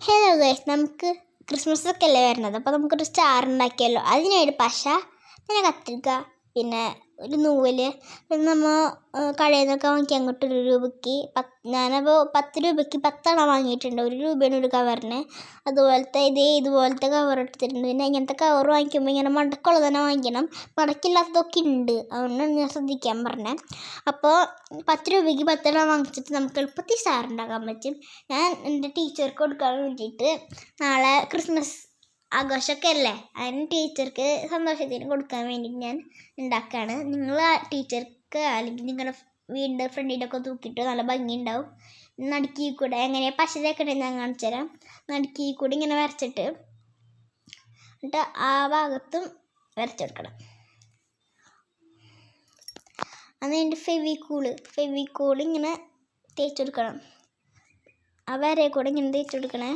Hello guys, നമുക്ക് Christmas ഒക്കെ അല്ലേ വരുന്നത്. അപ്പോൾ നമുക്കൊരു സ്റ്റാർ ഉണ്ടാക്കിയല്ലോ. അതിനായിട്ട് പശ, പിന്നെ കത്തിരിക്ക, പിന്നെ ഒരു നൂല്, പിന്നെ നമ്മൾ കടയിൽ നിന്നൊക്കെ വാങ്ങിക്കാൻ കിട്ടും 1 രൂപയ്ക്ക്. ഞാനപ്പോൾ 10 രൂപയ്ക്ക് 10 വാങ്ങിയിട്ടുണ്ട്. 1 രൂപയാണ് ഒരു കവറിന്. അതുപോലത്തെ ഇതുപോലത്തെ കവർ എടുത്തിട്ടുണ്ട്. പിന്നെ ഇങ്ങനത്തെ കവർ വാങ്ങിക്കുമ്പോൾ ഇങ്ങനെ മടക്കുള്ളത് തന്നെ വാങ്ങിക്കണം. മടക്കില്ലാത്തതൊക്കെ ഉണ്ട്, അതുകൊണ്ടാണ് ഞാൻ ശ്രദ്ധിക്കാൻ പറഞ്ഞത്. അപ്പോൾ 10 രൂപയ്ക്ക് 10 വാങ്ങിച്ചിട്ട് നമുക്ക് എളുപ്പത്തിൽ സ്റ്റാർ ഉണ്ടാക്കാൻ പറ്റും. ഞാൻ എൻ്റെ ടീച്ചർക്ക് കൊടുക്കാൻ വേണ്ടിയിട്ട് നാളെ ക്രിസ്മസ് ആഘോഷമൊക്കെ അല്ലേ, അതിന് ടീച്ചർക്ക് സന്തോഷത്തിന് കൊടുക്കാൻ വേണ്ടിയിട്ട് ഞാൻ ഉണ്ടാക്കുകയാണ്. നിങ്ങൾ ആ ടീച്ചർക്ക് അല്ലെങ്കിൽ നിങ്ങളുടെ വീടിൻ്റെ ഫ്രണ്ടിൻ്റെ ഒക്കെ തൂക്കിയിട്ട് നല്ല ഭംഗി ഉണ്ടാവും. നടുക്കി കൂടെ എങ്ങനെയാണ് പശ തേക്കണേ ഞാൻ കാണിച്ചു തരാം. നടുക്കി കൂടി ഇങ്ങനെ വരച്ചിട്ട് എന്നിട്ട് ആ ഭാഗത്തും വരച്ചെടുക്കണം. അതിൻ്റെ ഫെവിക്കൂൾ ഇങ്ങനെ തേച്ചെടുക്കണം. ആ വരയെ കൂടെ ഇങ്ങനെ തേച്ചെടുക്കണേ.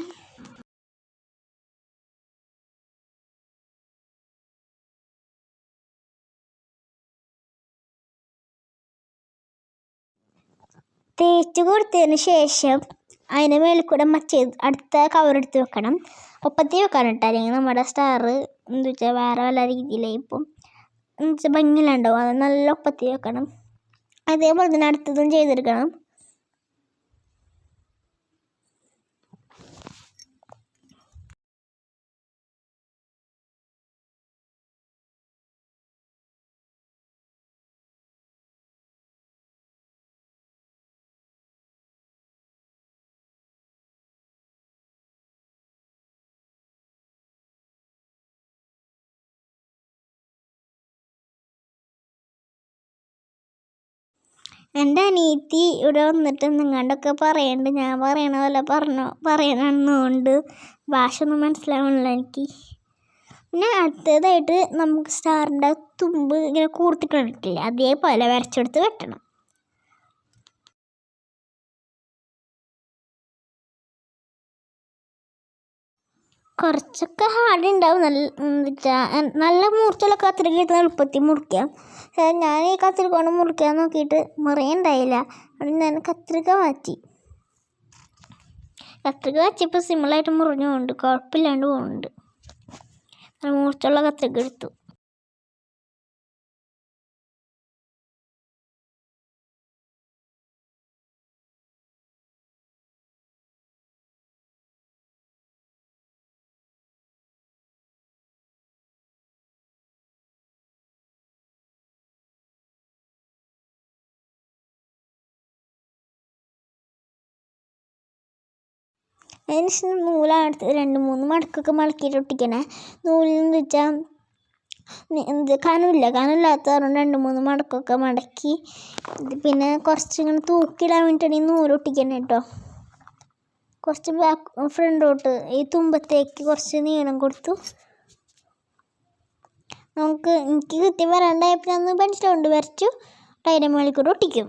തേച്ച് കൊടുത്തതിന് ശേഷം അതിന് മേളിൽ കൂടെ അടുത്ത കവർ എടുത്ത് വെക്കണം. ഒപ്പത്തി വെക്കണം കേട്ടോ, അല്ലെങ്കിൽ നമ്മുടെ സ്റ്റാർ എന്താ വെച്ചാൽ വേറെ വല്ല രീതിയിലായി ഇപ്പം എന്ന് വെച്ചാൽ ഭംഗിയിലുണ്ടാവും. അത് നല്ല ഒപ്പത്തി വെക്കണം. അതേപോലെ തന്നെ അടുത്തതും ചെയ്തെടുക്കണം. എൻ്റെ അനിയത്തി ഇവിടെ വന്നിട്ട് നിങ്ങണ്ടൊക്കെ പറയുന്നുണ്ട്. ഞാൻ പറയണ പോലെ പറയണമെന്നുകൊണ്ട് ഭാഷ ഒന്നും മനസ്സിലാവണില്ല എനിക്ക്. പിന്നെ അടുത്തതായിട്ട് നമുക്ക് സ്റ്റാറിൻ്റെ തുമ്പ് ഇങ്ങനെ കൂർത്തി കണ്ടിട്ടില്ലേ, അതേപോലെ വരച്ചെടുത്ത് വെട്ടണം. കുറച്ചൊക്കെ ഹാർഡ് ഉണ്ടാവും. നല്ല മൂർച്ചയുള്ള കത്രിക എടുത്ത് എളുപ്പത്തിൽ മുറിക്കാം. ഞാൻ ഈ കത്രിക കൊണ്ട് മുറിക്കാൻ നോക്കിയിട്ട് മുറിയുണ്ടായില്ല. അതുകൊണ്ട് ഞാൻ കത്രിക മാറ്റിയപ്പോൾ സിമ്പിളായിട്ട് മുറിഞ്ഞു പോകുന്നുണ്ട്, കുഴപ്പമില്ലാണ്ട് പോകുന്നുണ്ട്. മൂർച്ചയുള്ള കത്രിക എടുത്തു. അതിന് ശേഷം നൂലെടുത്ത് 2-3 മടക്കൊക്കെ മടക്കിയിട്ട് ഒട്ടിക്കണേ. നൂലെന്ന് വെച്ചാൽ കനമില്ലാത്ത കാരണം 2-3 മടക്കൊക്കെ മടക്കി. പിന്നെ കുറച്ചിങ്ങനെ തൂക്കിയിടാൻ വേണ്ടിയിട്ടാണ് ഈ നൂലൊട്ടിക്കണേ കേട്ടോ. കുറച്ച് ഫ്രണ്ടോട്ട് ഈ തുമ്പത്തേക്ക് കുറച്ച് നീളം കൊടുത്തു. എനിക്ക് കൃത്യം വരാണ്ടായപ്പോൾ ഞാൻ പെൻസിൽ കൊണ്ട് വരച്ചു. അതിൻ്റെ മുകളിൽ കൂടെ ഒട്ടിക്കും.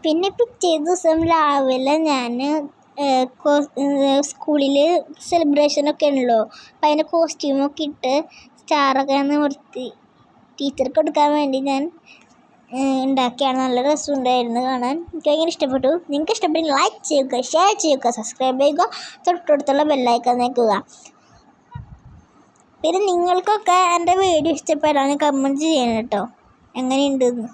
പിന്നെ പിറ്റേ ദിവസം രാവിലെ ഞാൻ സ്കൂളിൽ സെലിബ്രേഷനൊക്കെ ഉണ്ടല്ലോ, അപ്പം അതിൻ്റെ കോസ്റ്റ്യൂമൊക്കെ ഇട്ട് സ്റ്റാറൊക്കെ നിർത്തി ടീച്ചർക്ക് കൊടുക്കാൻ വേണ്ടി ഞാൻ ഉണ്ടാക്കിയാണ്. നല്ല രസമുണ്ടായിരുന്നു കാണാൻ. എനിക്ക് ഭയങ്കര ഇഷ്ടപ്പെട്ടു. നിങ്ങൾക്ക് ഇഷ്ടപ്പെട്ടെങ്കിൽ ലൈക്ക് ചെയ്യുക, ഷെയർ ചെയ്യുക, സബ്സ്ക്രൈബ് ചെയ്യുക, തൊട്ടടുത്തുള്ള ബെല്ലൈക്കൺ നിൽക്കുക. പിന്നെ നിങ്ങൾക്കൊക്കെ എൻ്റെ വീഡിയോ ഇഷ്ടപ്പെടാൻ കമൻറ്റ് ചെയ്യണം കേട്ടോ, എങ്ങനെയുണ്ടെന്ന്.